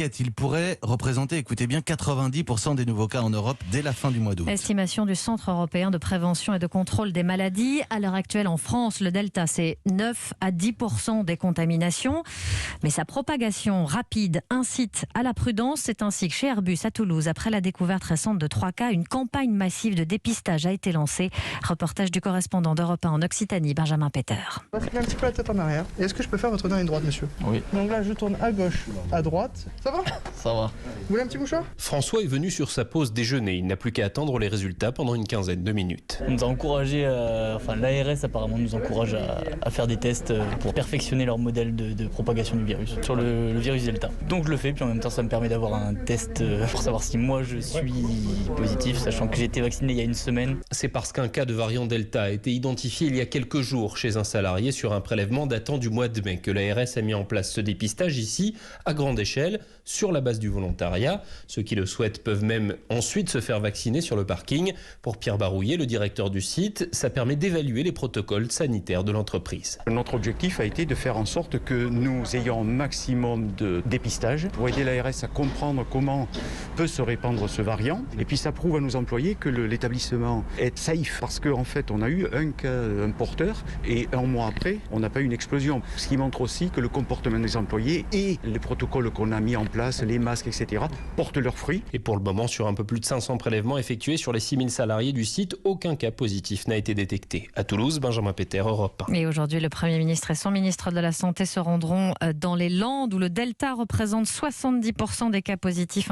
Il pourrait représenter, écoutez bien, 90% des nouveaux cas en Europe dès la fin du mois d'août. Estimation du Centre européen de prévention et de contrôle des maladies. À l'heure actuelle, en France, le Delta, c'est 9 à 10% des contaminations. Mais sa propagation rapide incite à la prudence. C'est ainsi que chez Airbus à Toulouse, après la découverte récente de 3 cas, une campagne massive de dépistage a été lancée. Reportage du correspondant d'Europe 1 en Occitanie, Benjamin Peter. On va faire un petit peu la tête en arrière. Et est-ce que je peux faire votre dernière droite, monsieur? Oui. Donc là, je tourne à gauche, à droite. Ça va? Ça va. Vous voulez un petit mouchoir? François est venu sur sa pause déjeuner. Il n'a plus qu'à attendre les résultats pendant une quinzaine de minutes. On nous a encouragé, l'ARS apparemment nous encourage à faire des tests pour perfectionner leur modèle de propagation du virus sur le virus Delta. Donc je le fais, puis en même temps ça me permet d'avoir un test pour savoir si moi je suis positif, sachant que j'ai été vacciné il y a une semaine. C'est parce qu'un cas de variant Delta a été identifié il y a quelques jours chez un salarié sur un prélèvement datant du mois de mai que l'ARS a mis en place ce dépistage ici, à grande échelle, sur la base du volontariat. Ceux qui le souhaitent peuvent même ensuite se faire vacciner sur le parking. Pour Pierre Barouillet, le directeur du site, ça permet d'évaluer les protocoles sanitaires de l'entreprise. Notre objectif a été de faire en sorte que nous ayons un maximum de dépistage pour aider l'ARS à comprendre comment peut se répandre ce variant. Et puis ça prouve à nos employés que l'établissement est safe parce qu'en fait on a eu un cas, un porteur, et un mois après on n'a pas eu une explosion. Ce qui montre aussi que le comportement des employés et les protocoles qu'on a mis en place, les masques, etc., portent leurs fruits. Et pour le moment, sur un peu plus de 500 prélèvements effectués sur les 6000 salariés du site, aucun cas positif n'a été détecté. À Toulouse, Benjamin Peter, Europe 1. Et aujourd'hui, le Premier ministre et son ministre de la Santé se rendront dans les Landes où le Delta représente 70% des cas positifs.